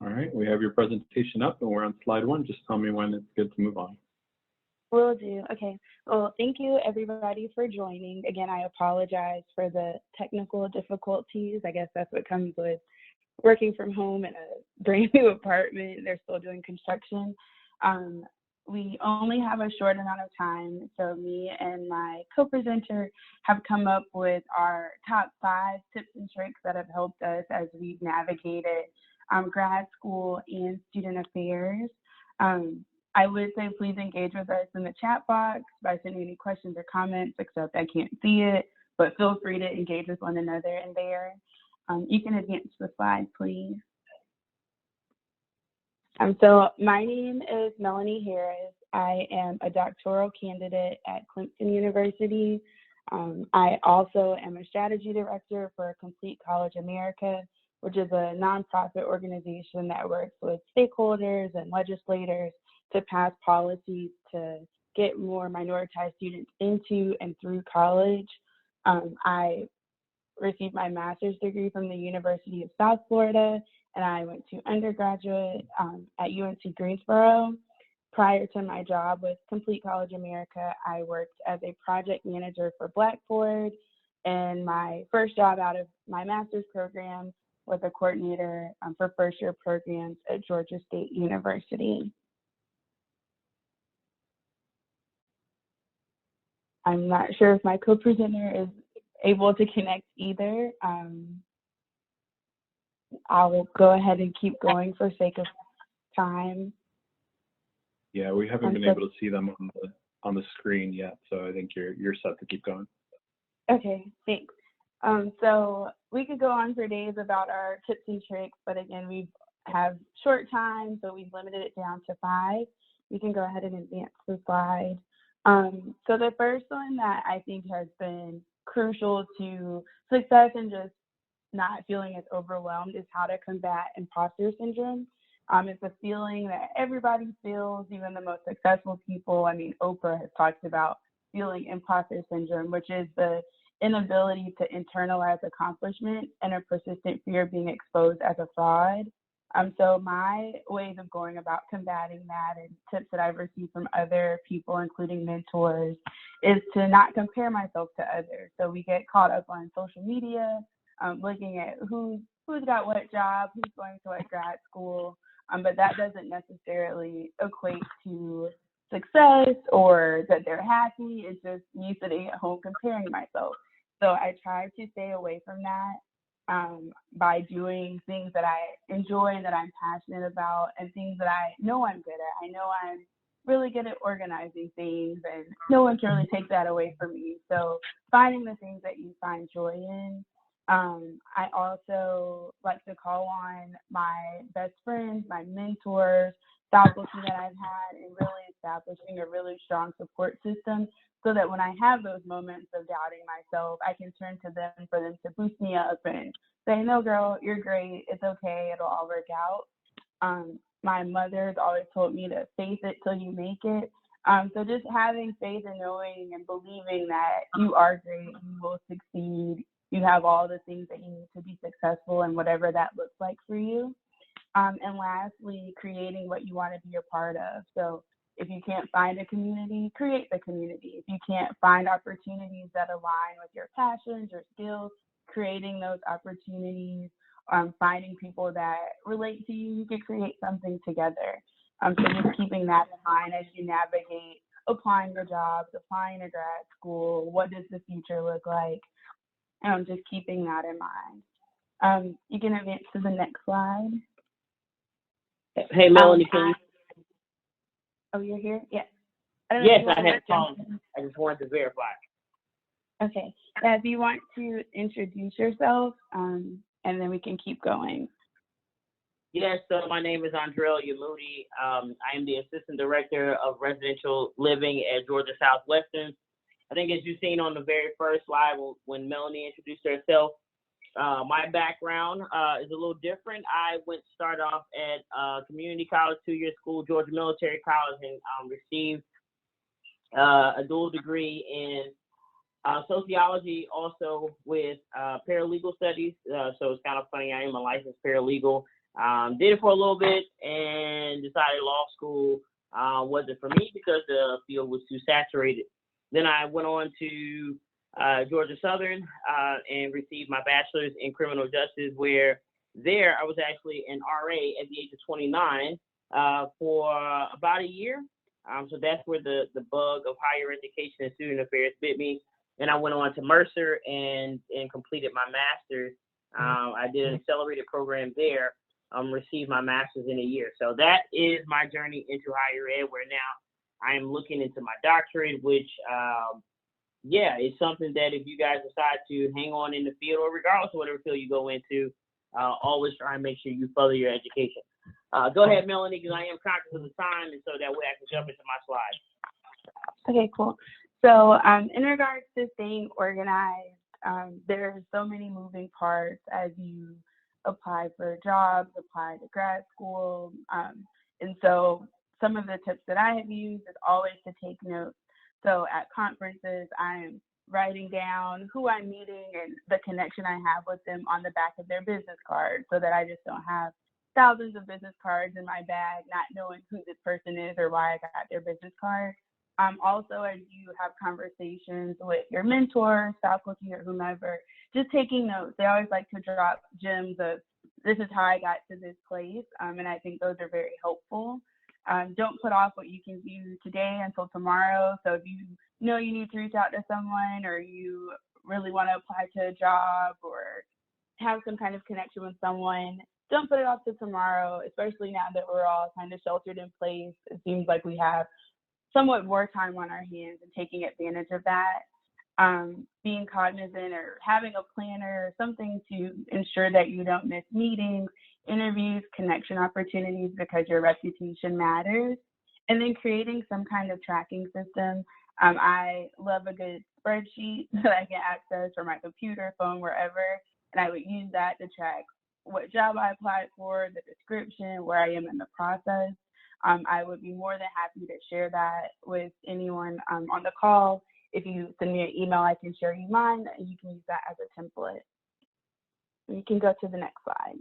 All right, we have your presentation up and we're on slide 1. Just tell me when it's good to move on. Will do. Okay. Well, thank you everybody for joining. Again, I apologize for the technical difficulties. I guess that's what comes with working from home in a brand new apartment. They're still doing construction. We only have a short amount of time, so me and my co-presenter have come up with our top 5 tips and tricks that have helped us as we've navigated grad school and student affairs. I would say please engage with us in the chat box by sending any questions or comments, except I can't see it, but feel free to engage with one another in there. You can advance the slide, please. So my name is Melanie Harris. I am a doctoral candidate at Clemson University. I also am a strategy director for Complete College America, which is a nonprofit organization that works with stakeholders and legislators to pass policies to get more minoritized students into and through college. I received my master's degree from the University of South Florida, and I went to undergraduate at UNC Greensboro. Prior to my job with Complete College America, I worked as a project manager for Blackboard, and my first job out of my master's program was a coordinator for first-year programs at Georgia State University. I'm not sure if my co-presenter is able to connect either. I'll go ahead and keep going for sake of time. Yeah, we haven't been able to see them on the screen yet, so I think you're set to keep going. Okay, thanks. So we could go on for days about our tips and tricks, but again, we have short time, so we've limited it down to 5. We can go ahead and advance the slide. So the first one that I think has been crucial to success and just not feeling as overwhelmed is how to combat imposter syndrome. It's a feeling that everybody feels, even the most successful people. I mean, Oprah has talked about feeling imposter syndrome, which is the inability to internalize accomplishment and a persistent fear of being exposed as a fraud. So my ways of going about combating that and tips that I've received from other people, including mentors, is to not compare myself to others. So we get caught up on social media, looking at who's got what job, who's going to what grad school, but that doesn't necessarily equate to success or that they're happy. It's just me sitting at home comparing myself. So I try to stay away from that by doing things that I enjoy and that I'm passionate about, and things that I know I'm good at. I know I'm really good at organizing things, and no one can really take that away from me. So finding the things that you find joy in. I also like to call on my best friends, my mentors, faculty that I've had, and really establishing a really strong support system so that when I have those moments of doubting myself, I can turn to them for them to boost me up and say, no, girl, you're great. It's okay. It'll all work out. My mother's always told me to face it till you make it. So just having faith and knowing and believing that you are great, you will succeed, you have all the things that you need to be successful and whatever that looks like for you. And lastly, creating what you want to be a part of. So if you can't find a community, create the community. If you can't find opportunities that align with your passions or skills, creating those opportunities, finding people that relate to you, you can create something together. So just keeping that in mind as you navigate applying for jobs, applying to grad school, what does the future look like? Just keeping that in mind. You can advance to the next slide. Hey, Melanie, can you? Oh, you're here? Yes. Yes, I had phone. I just wanted to verify. Okay. Yeah, if you want to introduce yourself, and then we can keep going. Yes, so my name is Andraelya Moody. I am the Assistant Director of Residential Living at Georgia Southwestern. I think as you've seen on the very first slide when Melanie introduced herself, my background is a little different. I started off at community college, 2-year school, Georgia Military College, and received a dual degree in sociology, also with paralegal studies. So it's kind of funny, I am a licensed paralegal. Did it for a little bit and decided law school wasn't for me because the field was too saturated. Then I went on to Georgia Southern and received my bachelor's in criminal justice, where there I was actually an RA at the age of 29 for about a year. So that's where the bug of higher education and student affairs bit me. And I went on to Mercer and completed my master's. I did an accelerated program there, received my master's in a year. So that is my journey into higher ed, where now I am looking into my doctorate, which, is something that if you guys decide to hang on in the field, or regardless of whatever field you go into, always try and make sure you further your education. Go ahead, Melanie, because I am conscious of the time, and so that way I can jump into my slides. Okay, cool. So in regards to staying organized, there are so many moving parts as you apply for jobs, apply to grad school. And so some of the tips that I have used is always to take notes. So at conferences, I'm writing down who I'm meeting and the connection I have with them on the back of their business card, so that I just don't have thousands of business cards in my bag, not knowing who this person is or why I got their business card. Also, as you have conversations with your mentors, faculty, or whomever, just taking notes. They always like to drop gems of, this is how I got to this place, and I think those are very helpful. Don't put off what you can do today until tomorrow. So if you know you need to reach out to someone, or you really want to apply to a job or have some kind of connection with someone, don't put it off to tomorrow, especially now that we're all kind of sheltered in place. It seems like we have somewhat more time on our hands, and taking advantage of that. Being cognizant or having a planner or something to ensure that you don't miss meetings, interviews, connection opportunities, because your reputation matters. And then creating some kind of tracking system. I love a good spreadsheet that I can access from my computer, phone, wherever, and I would use that to track what job I applied for, the description, where I am in the process. I would be more than happy to share that with anyone on the call. If you send me an email, I can share you mine, and you can use that as a template. You can go to the next slide.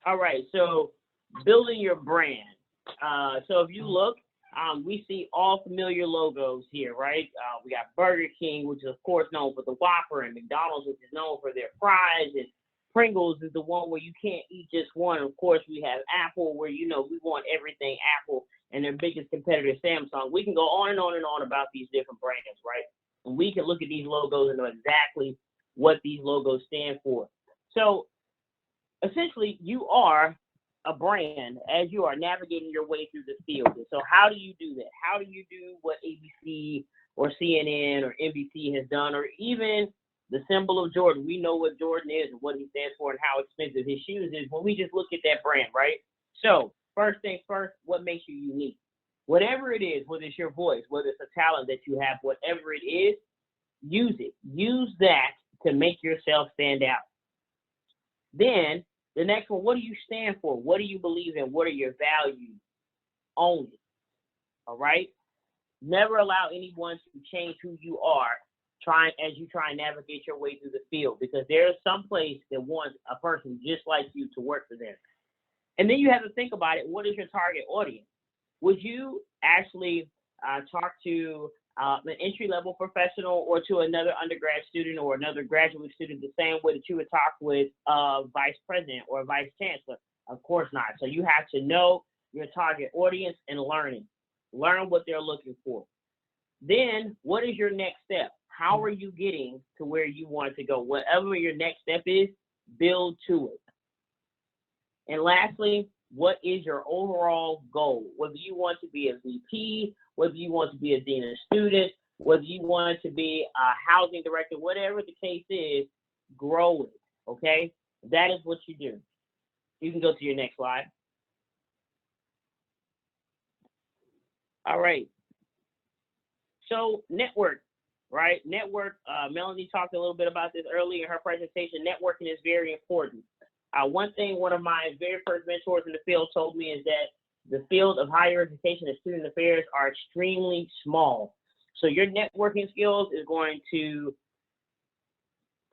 All right, so building your brand. So if you look, we see all familiar logos here, right? We got Burger King, which is of course known for the Whopper, and McDonald's, which is known for their fries, and Pringles is the one where you can't eat just one. Of course, we have Apple, where, we want everything Apple, and their biggest competitor, Samsung. We can go on and on and on about these different brands, right? And we can look at these logos and know exactly what these logos stand for. So essentially, you are a brand as you are navigating your way through the field. And so how do you do that? How do you do what ABC or CNN or NBC has done, or even the symbol of Jordan? We know what Jordan is and what he stands for and how expensive his shoes is when we just look at that brand, right? So first things first, what makes you unique? Whatever it is, whether it's your voice, whether it's a talent that you have, whatever it is, use it. Use that to make yourself stand out. Then the next one, what do you stand for? What do you believe in? What are your values? Own it, all right? Never allow anyone to change who you are as you try and navigate your way through the field, because there's some place that wants a person just like you to work for them. And then you have to think about it. What is your target audience? Would you actually talk to an entry-level professional or to another undergrad student or another graduate student the same way that you would talk with a vice president or a vice chancellor? Of course not. So you have to know your target audience and learn what they're looking for. Then what is your next step? How are you getting to where you want to go? Whatever your next step is, build to it. And lastly, what is your overall goal? Whether you want to be a VP, whether you want to be a dean of students, whether you want to be a housing director, whatever the case is, grow it, okay? That is what you do. You can go to your next slide. All right. So network, right? Network, Melanie talked a little bit about this earlier in her presentation. Networking is very important. One thing one of my very first mentors in the field told me is that the field of higher education and student affairs are extremely small. So your networking skills is going to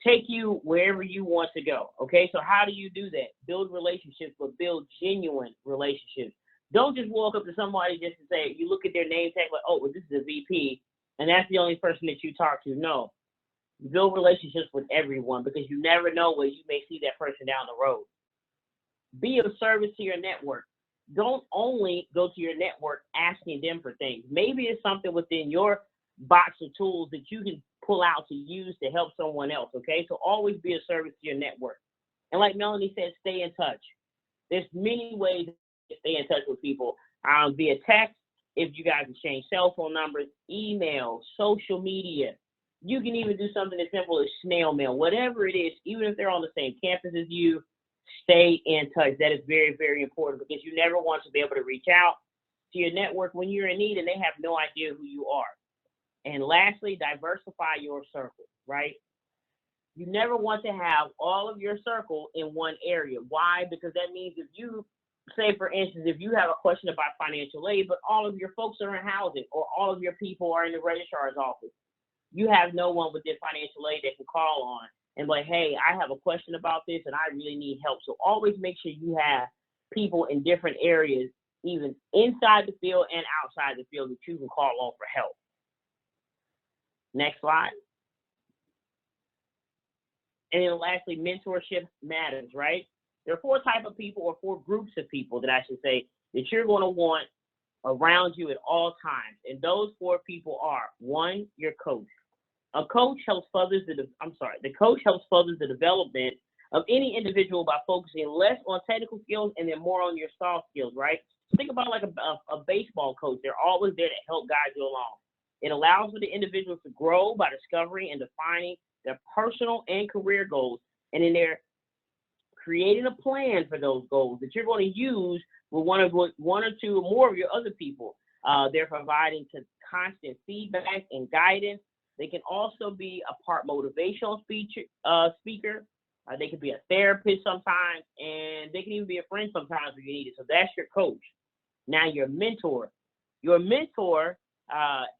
take you wherever you want to go. Okay, so how do you do that? Build relationships, but build genuine relationships. Don't just walk up to somebody just to say, you look at their name tag like, oh, well, this is a VP, and that's the only person that you talk to. No, build relationships with everyone, because you never know where you may see that person down the road. Be of service to your network. Don't only go to your network asking them for things. Maybe it's something within your box of tools that you can pull out to use to help someone else, okay? So always be of service to your network. And like Melanie said, stay in touch. There's many ways to stay in touch with people, via text, if you guys exchange cell phone numbers, email, social media. You can even do something as simple as snail mail, whatever it is, even if they're on the same campus as you, stay in touch. That is very, very important, because you never want to be able to reach out to your network when you're in need and they have no idea who you are. And lastly, diversify your circle, right? You never want to have all of your circle in one area. Why? Because that means if you, say for instance, if you have a question about financial aid, but all of your folks are in housing, or all of your people are in the registrar's office, you have no one within financial aid that can call on and like, hey, I have a question about this and I really need help. So always make sure you have people in different areas, even inside the field and outside the field, that you can call on for help. Next slide. And then lastly, mentorship matters, right? There are 4 types of people, or 4 groups of people that I should say, that you're going to want around you at all times. And those 4 people are: 1, your coach. The coach helps further the development of any individual by focusing less on technical skills and then more on your soft skills, right? Think about like a baseball coach. They're always there to help guide you along. It allows for the individuals to grow by discovering and defining their personal and career goals, and then they're creating a plan for those goals that you're going to use with one or 2 or more of your other people. They're providing constant feedback and guidance. They can also be a part motivational speaker. They can be a therapist sometimes, and they can even be a friend sometimes if you need it. So that's your coach. Now, your mentor. Your mentor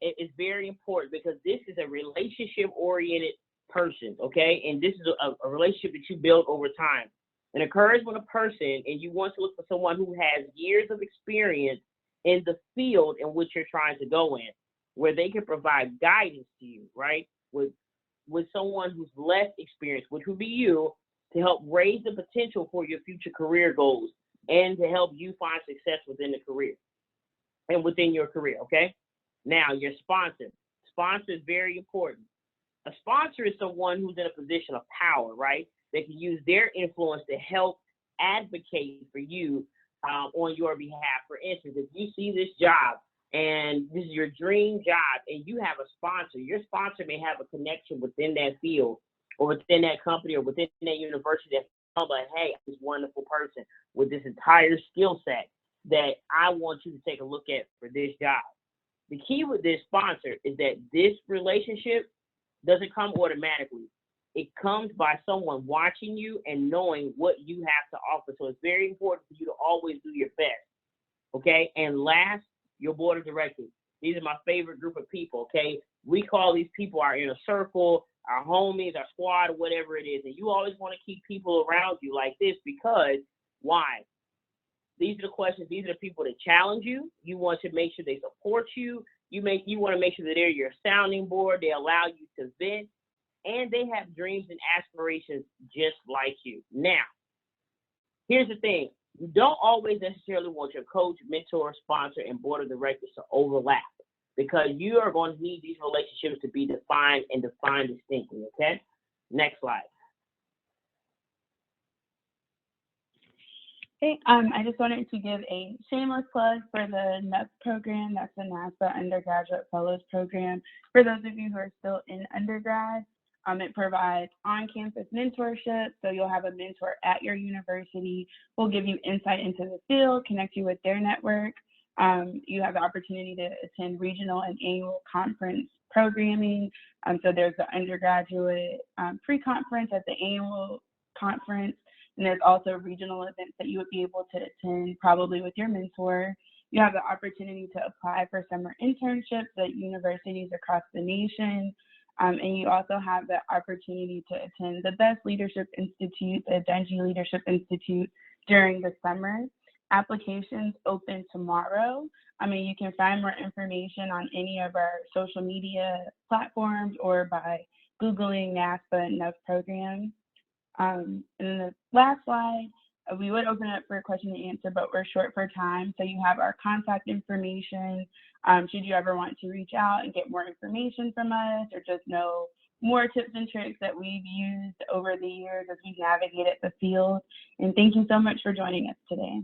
is very important, because this is a relationship-oriented person, okay? And this is a relationship that you build over time. It occurs when a person, and you want to look for someone who has years of experience in the field in which you're trying to go in, where they can provide guidance to you, right? With someone who's less experienced, which would be you, to help raise the potential for your future career goals and to help you find success within the career and within your career, okay? Now, your sponsor. Sponsor is very important. A sponsor is someone who's in a position of power, right? They can use their influence to help advocate for you on your behalf. For instance, if you see this job and this is your dream job and you have a sponsor, your sponsor may have a connection within that field or within that company or within that university that's like, hey, this wonderful person with this entire skill set that I want you to take a look at for this job. The key with this sponsor is that this relationship doesn't come automatically. It comes by someone watching you and knowing what you have to offer. So it's very important for you to always do your best, okay? And last, your board of directors. These are my favorite group of people, okay? We call these people our inner circle, our homies, our squad, whatever it is. And you always want to keep people around you like this because, why? These are the questions. These are the people that challenge you. You want to make sure they support you. You want to make sure that they're your sounding board. They allow you to vent. And they have dreams and aspirations just like you. Now, here's the thing. You don't always necessarily want your coach, mentor, sponsor, and board of directors to overlap because you are going to need these relationships to be defined and defined distinctly, okay? Next slide. Okay, I just wanted to give a shameless plug for the NUP program. That's the NASA Undergraduate Fellows Program. For those of you who are still in undergrad, it provides on-campus mentorship, so you'll have a mentor at your university who will give you insight into the field, connect you with their network. You have the opportunity to attend regional and annual conference programming. So there's the undergraduate pre-conference at the annual conference, and there's also regional events that you would be able to attend probably with your mentor. You have the opportunity to apply for summer internships at universities across the nation. And you also have the opportunity to attend the Best Leadership Institute, the Dungy Leadership Institute, during the summer. Applications open tomorrow. You can find more information on any of our social media platforms or by Googling NASPA and NUF programs. And then the last slide, we would open it up for a question and answer, but we're short for time. So you have our contact information. Should you ever want to reach out and get more information from us or just know more tips and tricks that we've used over the years as we've navigated the field. And thank you so much for joining us today.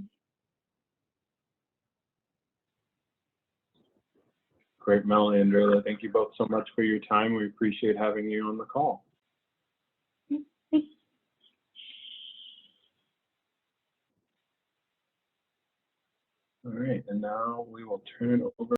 Great, Melanie and Andraelya. Thank you both so much for your time. We appreciate having you on the call. All right, and now we will turn it over